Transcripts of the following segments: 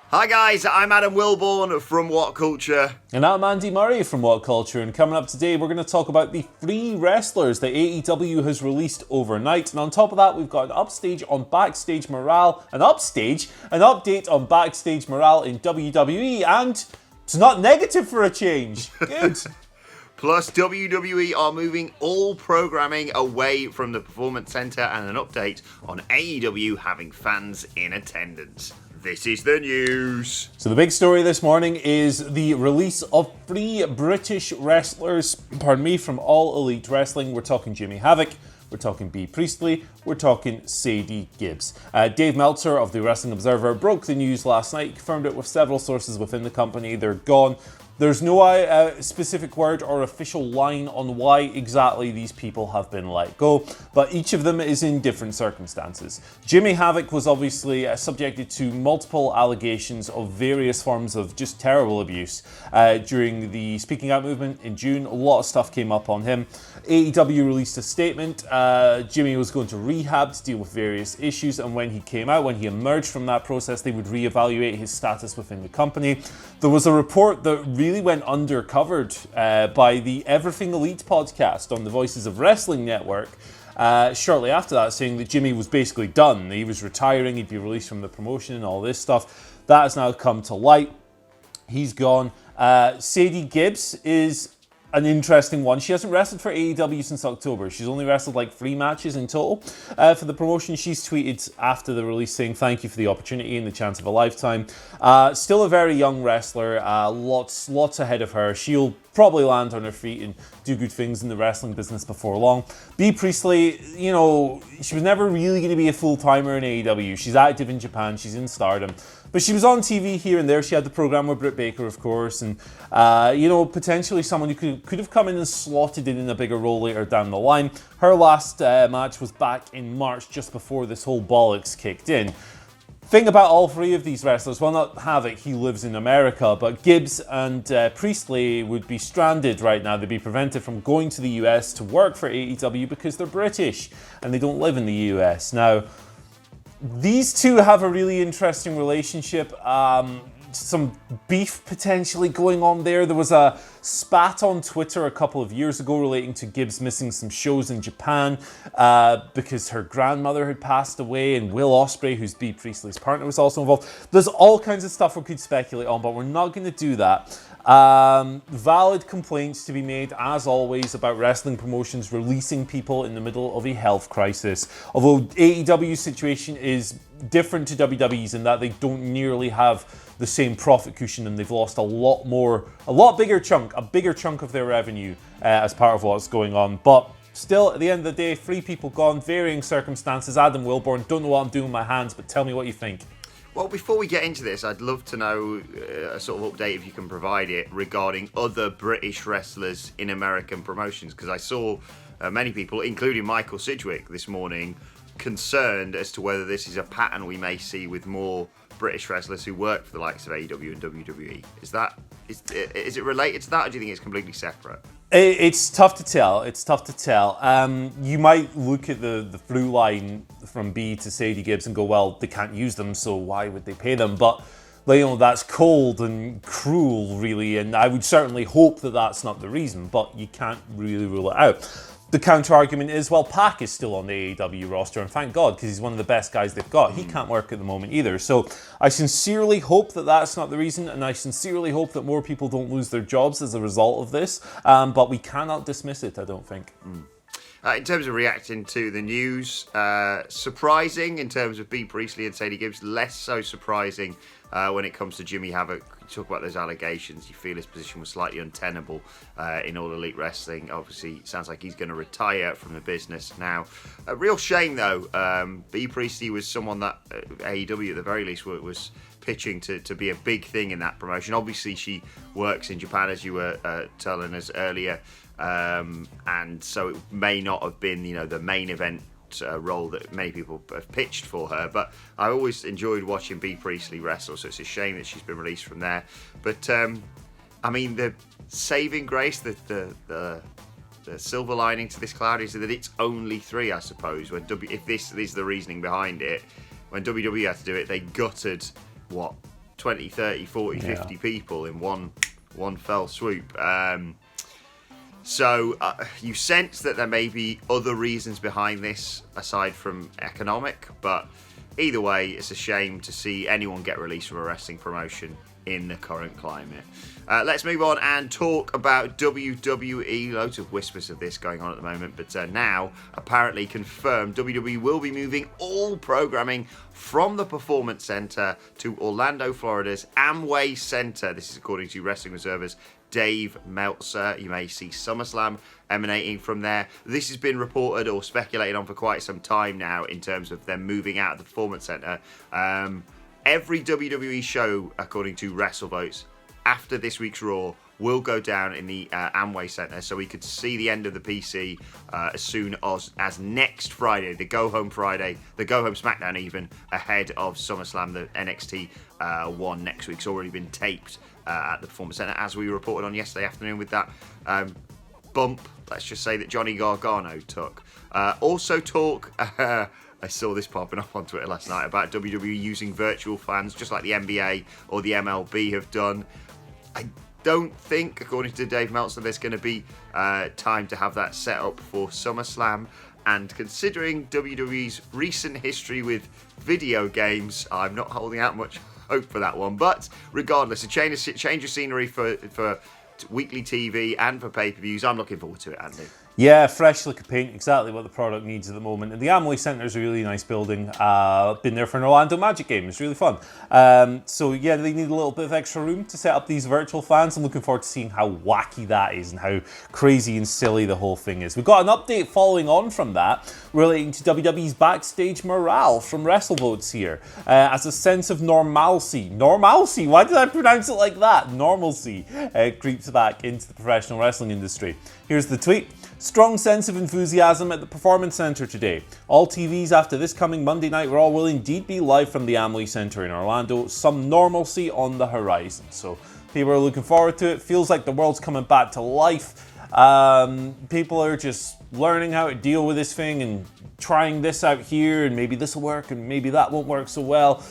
Hi guys, I'm Adam Wilborn from WhatCulture. And I'm Andy Murray from WhatCulture, and coming up today we're going to talk about the 3 wrestlers that AEW has released overnight. And on top of that, we've got an update on Backstage morale, an update on Backstage morale in WWE, and it's not negative for a change. Good. Plus, WWE are moving all programming away from the Performance Center, and an update on AEW having fans in attendance. This is the news. So the big story this morning is the release of 3 British wrestlers, from All Elite Wrestling. We're talking Jimmy Havoc, we're talking Bea Priestley, we're talking Sadie Gibbs. Dave Meltzer of the Wrestling Observer broke the news last night, confirmed it with several sources within the company. They're gone. There's no specific word or official line on why exactly these people have been let go, but each of them is in different circumstances. Jimmy Havoc was obviously subjected to multiple allegations of various forms of just terrible abuse during the Speaking Out movement in June. A lot of stuff came up on him. AEW released a statement. Jimmy was going to rehab to deal with various issues, and when he emerged from that process, they would reevaluate his status within the company. There was a report that really went undercovered by the Everything Elite podcast on the Voices of Wrestling Network shortly after that, saying that Jimmy was basically done. He was retiring, he'd be released from the promotion and all this stuff. That has now come to light. He's gone. Sadie Gibbs is an interesting one. She hasn't wrestled for AEW since October. She's only wrestled like 3 matches in total for the promotion. She's tweeted after the release saying thank you for the opportunity and the chance of a lifetime. Still a very young wrestler, lots ahead of her. She'll probably land on her feet and do good things in the wrestling business before long. Bea Priestley, she was never really going to be a full-timer in AEW. She's active in Japan, she's in Stardom. But she was on TV here and there. She had the program with Britt Baker, of course, and potentially someone who could have come in and slotted in a bigger role later down the line. Her last match was back in March, just before this whole bollocks kicked in. Thing about all 3 of these wrestlers, well, not Havoc, he lives in America, but Gibbs and Priestley would be stranded right now. They'd be prevented from going to the US to work for AEW because they're British and they don't live in the US. Now, these 2 have a really interesting relationship. Some beef potentially going on there. There was a spat on Twitter a couple of years ago relating to Gibbs missing some shows in Japan because her grandmother had passed away, and Will Ospreay, who's Bea Priestley's partner, was also involved. There's all kinds of stuff we could speculate on, but we're not going to do that. Valid complaints to be made, as always, about wrestling promotions releasing people in the middle of a health crisis. Although AEW's situation is different to WWE's in that they don't nearly have the same profit cushion, and they've lost a bigger chunk of their revenue as part of what's going on. But still, at the end of the day, 3 people gone, varying circumstances. Adam Wilborn, don't know what I'm doing with my hands, but tell me what you think. Well, before we get into this, I'd love to know a sort of update, if you can provide it, regarding other British wrestlers in American promotions, because I saw many people, including Michael Sidgwick this morning, concerned as to whether this is a pattern we may see with more British wrestlers who work for the likes of AEW and WWE. Is it related to that, or do you think it's completely separate? It's tough to tell. You might look at the through line from Bea to Sadie Gibbs and go, well, they can't use them, so why would they pay them? But that's cold and cruel, really, and I would certainly hope that that's not the reason, but you can't really rule it out. The counter-argument is, well, Pac is still on the AEW roster, and thank God, because he's one of the best guys they've got. He can't work at the moment either. So I sincerely hope that that's not the reason, and I sincerely hope that more people don't lose their jobs as a result of this. But we cannot dismiss it, I don't think. In terms of reacting to the news, surprising in terms of Bea Priestley and Sadie Gibbs, less so surprising when it comes to Jimmy Havoc. You talk about those allegations, you feel his position was slightly untenable in All Elite Wrestling. Obviously, it sounds like he's going to retire from the business now. A real shame, though. Bea Priestley was someone that AEW, at the very least, was pitching to be a big thing in that promotion. Obviously, she works in Japan, as you were telling us earlier, and so it may not have been, the main event role that many people have pitched for her, but I always enjoyed watching Bea Priestley wrestle, so it's a shame that she's been released from there. But the saving grace, the silver lining to this cloud is that it's only 3, I suppose. If this is the reasoning behind it, when WWE had to do it, they gutted 20, 30, 40, 50 people in one fell swoop. So you sense that there may be other reasons behind this aside from economic, but either way, it's a shame to see anyone get released from a wrestling promotion in the current climate. Let's move on and talk about WWE. Loads of whispers of this going on at the moment, but now apparently confirmed WWE will be moving all programming from the Performance Center to Orlando, Florida's Amway Center. This is according to Wrestling Observer's Dave Meltzer. You may see SummerSlam emanating from there. This has been reported or speculated on for quite some time now in terms of them moving out of the Performance Center. Every WWE show, according to WrestleVotes, after this week's Raw, will go down in the Amway Center, so we could see the end of the PC as soon as next Friday, the go-home Friday, the go-home SmackDown even, ahead of SummerSlam. The NXT one next week's already been taped at the Performance Center, as we reported on yesterday afternoon with that bump, let's just say, that Johnny Gargano took. Also talk... I saw this popping up on Twitter last night about WWE using virtual fans, just like the NBA or the MLB have done. I don't think, according to Dave Meltzer, there's going to be time to have that set up for SummerSlam. And considering WWE's recent history with video games, I'm not holding out much hope for that one. But regardless, a change of scenery for weekly TV and for pay-per-views. I'm looking forward to it, Andy. Yeah, fresh lick of paint, exactly what the product needs at the moment. And the Amway Center is a really nice building. Been there for an Orlando Magic game. It's really fun. So yeah, they need a little bit of extra room to set up these virtual fans. I'm looking forward to seeing how wacky that is and how crazy and silly the whole thing is. We've got an update following on from that relating to WWE's Backstage morale from WrestleVotes here. As a sense of normalcy. Normalcy? Why did I pronounce it like that? Normalcy creeps back into the professional wrestling industry. Here's the tweet. Strong sense of enthusiasm at the Performance Center today. All TVs after this coming Monday night Raw will indeed be live from the Amway Center in Orlando. Some normalcy on the horizon. So people are looking forward to it. Feels like the world's coming back to life. People are just learning how to deal with this thing and trying this out here, and maybe this will work and maybe that won't work so well.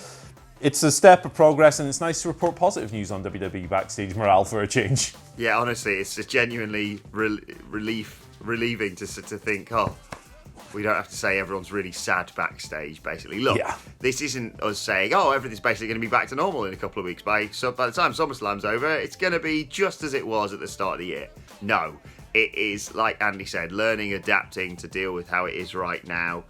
It's a step of progress, and it's nice to report positive news on WWE Backstage morale for a change. Yeah, honestly, it's just genuinely relieving to think, we don't have to say everyone's really sad backstage, basically. Look, This isn't us saying, everything's basically going to be back to normal in a couple of weeks. By the time SummerSlam's over, it's going to be just as it was at the start of the year. No, it is, like Andy said, learning, adapting to deal with how it is right now.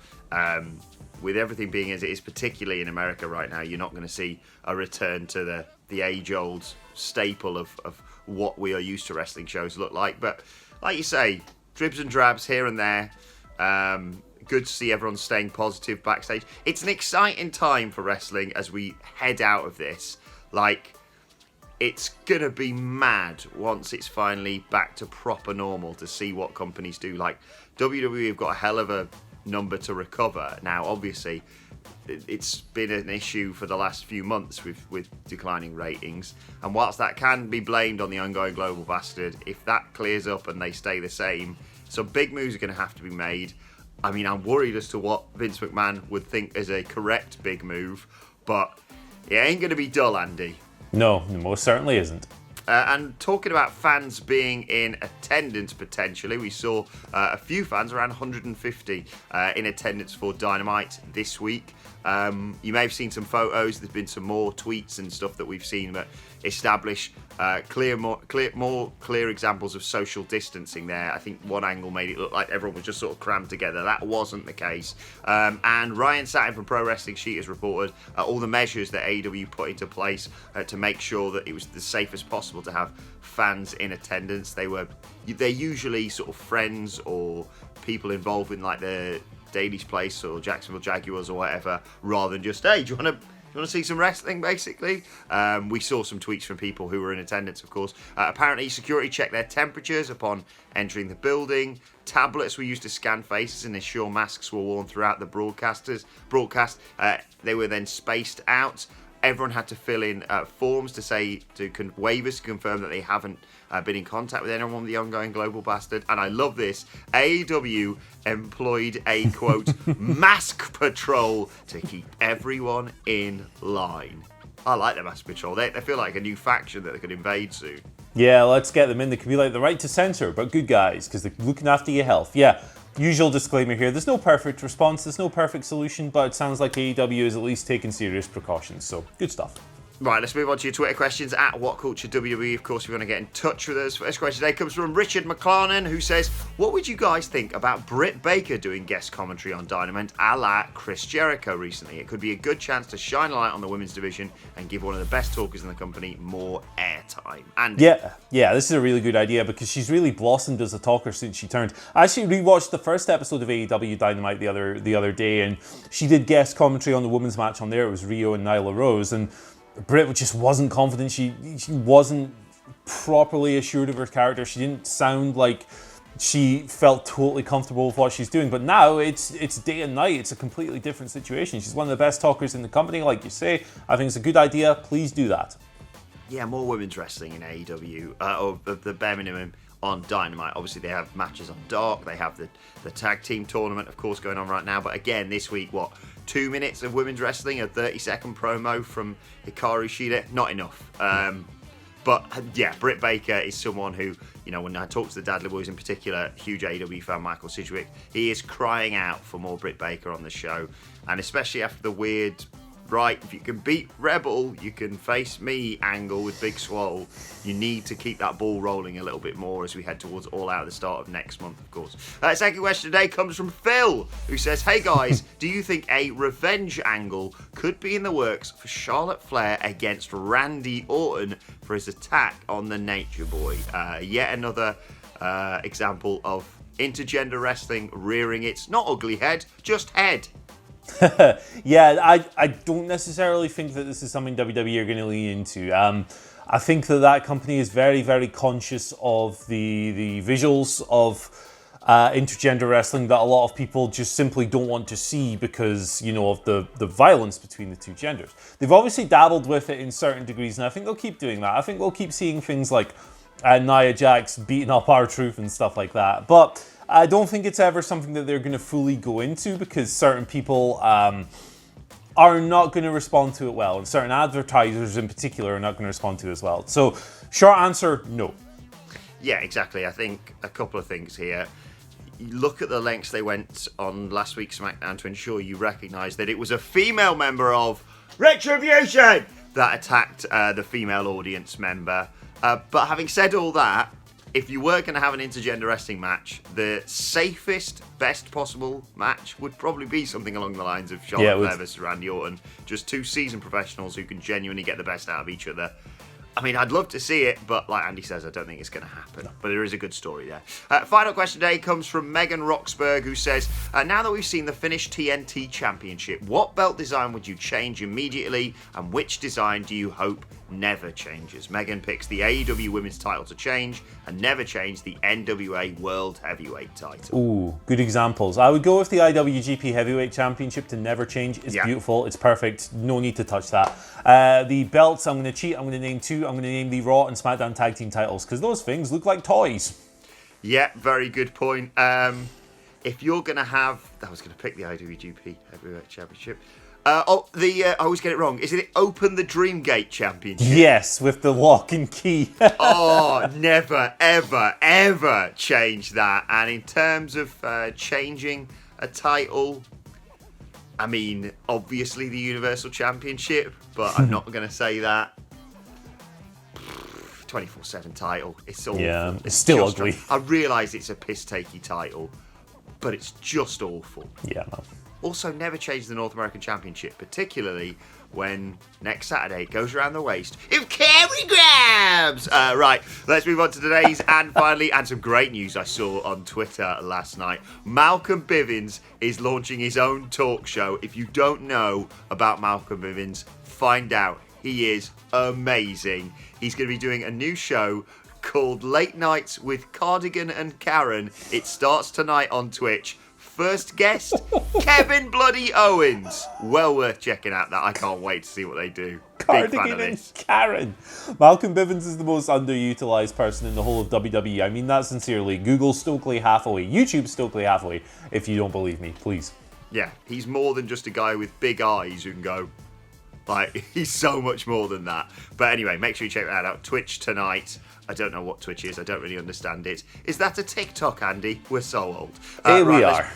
With everything being as it is, particularly in America right now, you're not going to see a return to the age-old staple of what we are used to wrestling shows look like. But like you say, dribs and drabs here and there. Good to see everyone staying positive backstage. It's an exciting time for wrestling as we head out of this. It's going to be mad once it's finally back to proper normal to see what companies do. Like, WWE have got a hell of a number to recover. Now, obviously, it's been an issue for the last few months with declining ratings. And whilst that can be blamed on the ongoing global bastard, if that clears up and they stay the same, some big moves are going to have to be made. I mean, I'm worried as to what Vince McMahon would think is a correct big move, but it ain't going to be dull, Andy. No, it most certainly isn't. And talking about fans being in attendance potentially, we saw a few fans, around 150, in attendance for Dynamite this week. You may have seen some photos. There's been some more tweets and stuff that we've seen that establish more clear examples of social distancing there. I think one angle made it look like everyone was just sort of crammed together. That wasn't the case. And Ryan Satin from Pro Wrestling Sheet has reported all the measures that AEW put into place to make sure that it was the safest possible to have fans in attendance. They're usually sort of friends or people involved in like the Daily's Place or Jacksonville Jaguars or whatever, rather than just, hey, do you want to see some wrestling, basically? We saw some tweets from people who were in attendance, of course. Apparently, security checked their temperatures upon entering the building. Tablets were used to scan faces and ensure masks were worn throughout the broadcast. They were then spaced out. Everyone had to fill in forms waivers to confirm that they haven't been in contact with anyone with the ongoing global bastard. And I love this. AEW employed a, quote, mask patrol to keep everyone in line. I like the Master Patrol. They feel like a new faction that they could invade soon. Yeah, let's get them in. They can be like the right to censor, but good guys, because they're looking after your health. Yeah, usual disclaimer here. There's no perfect response. There's no perfect solution, but it sounds like AEW is at least taking serious precautions. So, good stuff. Right, let's move on to your Twitter questions at WhatCulture WWE. Of course, if you want to get in touch with us. First question today comes from Richard McLarnon, who says, what would you guys think about Britt Baker doing guest commentary on Dynamite a la Chris Jericho recently? It could be a good chance to shine a light on the women's division and give one of the best talkers in the company more airtime. And Yeah, this is a really good idea because she's really blossomed as a talker since she turned. I actually rewatched the first episode of AEW Dynamite the other day, and she did guest commentary on the women's match on there. It was Rio and Nyla Rose, and Britt just wasn't confident. She wasn't properly assured of her character. She didn't sound like she felt totally comfortable with what she's doing. But now it's day and night. It's a completely different situation. She's one of the best talkers in the company, like you say. I think it's a good idea. Please do that. Yeah, more women's wrestling in AEW, or the bare minimum on Dynamite. Obviously, they have matches on Dark. They have the tag team tournament, of course, going on right now. But again, this week, 2 minutes of women's wrestling, a 30-second promo from Hikaru Shida? Not enough. But yeah, Britt Baker is someone who, when I talk to the Dudley Boys in particular, huge AEW fan Michael Sidgwick, he is crying out for more Britt Baker on the show. And especially after the weird, right, if you can beat Rebel, you can face me angle with Big Swole. You need to keep that ball rolling a little bit more as we head towards All Out at the start of next month, of course. Second question today comes from Phil, who says, hey guys, do you think a revenge angle could be in the works for Charlotte Flair against Randy Orton for his attack on the Nature Boy? Yet another example of intergender wrestling rearing its not ugly head, just head. Yeah, I don't necessarily think that this is something WWE are going to lean into. I think that company is very, very conscious of the visuals of intergender wrestling that a lot of people just simply don't want to see because, of the violence between the two genders. They've obviously dabbled with it in certain degrees, and I think they'll keep doing that. I think we'll keep seeing things like Nia Jax beating up R-Truth and stuff like that. But I don't think it's ever something that they're going to fully go into because certain people are not going to respond to it well, and certain advertisers in particular are not going to respond to it as well. So, short answer, no. Yeah, exactly. I think a couple of things here. You look at the lengths they went on last week's SmackDown to ensure you recognise that it was a female member of Retribution that attacked the female audience member. But having said all that, if you were going to have an intergender wrestling match, the safest, best possible match would probably be something along the lines of Charlotte Flair versus Randy Orton. Just two seasoned professionals who can genuinely get the best out of each other. I mean, I'd love to see it, but like Andy says, I don't think it's going to happen. No. But there is a good story there. Final question today comes from Megan Roxburgh, who says, now that we've seen the finished TNT Championship, what belt design would you change immediately, and which design do you hope never changes? Megan picks the AEW Women's title to change, and never change the NWA World Heavyweight title. Ooh, good examples. I would go with the IWGP Heavyweight Championship to never change. It's beautiful, it's perfect, no need to touch that. The belts, I'm going to cheat, I'm going to name two. I'm going to name the Raw and SmackDown Tag Team titles because those things look like toys. Yeah, very good point. If you're going to have... I was going to pick the IWGP Heavyweight Championship. I always get it wrong. Is it Open the Dreamgate Championship? Yes, with the lock and key. Oh, never, ever, ever change that. And in terms of changing a title, I mean, obviously the Universal Championship, but I'm not going to say that. 24/7 title. It's awful. Yeah, it's still ugly. I realise it's a piss-takey title, but it's just awful. Yeah, man. Also, never change the North American Championship, particularly when next Saturday it goes around the waist of Carrie Grabs. Right, let's move on to today's and finally, and some great news I saw on Twitter last night. Malcolm Bivens is launching his own talk show. If you don't know about Malcolm Bivens, find out. He is amazing. He's going to be doing a new show called Late Nights with Cardigan and Karen. It starts tonight on Twitch. First guest, Kevin Bloody Owens. Well worth checking out that. I can't wait to see what they do. Cardigan and Karen. Malcolm Bivens is the most underutilized person in the whole of WWE. I mean that sincerely. Google Stokely Hathaway. YouTube Stokely Hathaway. If you don't believe me, please. Yeah, he's more than just a guy with big eyes who can go... Like, he's so much more than that. But anyway, make sure you check that out. Twitch tonight. I don't know what Twitch is. I don't really understand it. Is that a TikTok, Andy? We're so old. Here we are.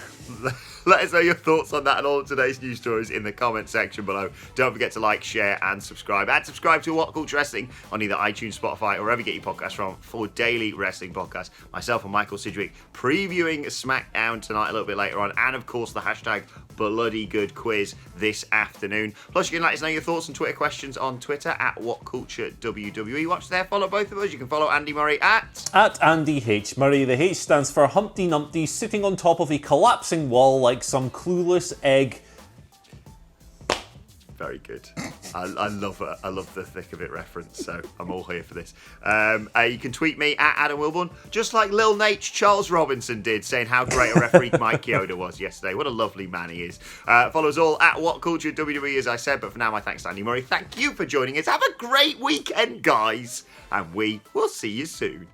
Let us know your thoughts on that and all of today's news stories in the comment section below. Don't forget to like, share, and subscribe. And subscribe to WhatCulture Wrestling on either iTunes, Spotify, or wherever you get your podcasts from for daily wrestling podcasts. Myself and Michael Sidgwick previewing SmackDown tonight a little bit later on. And, of course, the hashtag Bloody Good Quiz this afternoon. Plus, you can let us know your thoughts and Twitter questions on Twitter at WhatCultureWWE. Watch there. Follow both of us. You can follow Andy Murray at Andy H. Murray. The H stands for Humpty Numpty sitting on top of a collapsing wall like some clueless egg. Very good. I love it. I love the thick of it reference, so I'm all here for this. You can tweet me at Adam Wilborn, just like Lil Nate Charles Robinson did, saying how great a referee Mike Chioda was yesterday. What a lovely man he is. Follow us all at WhatCulture WWE, as I said, but for now, my thanks to Andy Murray. Thank you for joining us. Have a great weekend, guys, and we will see you soon.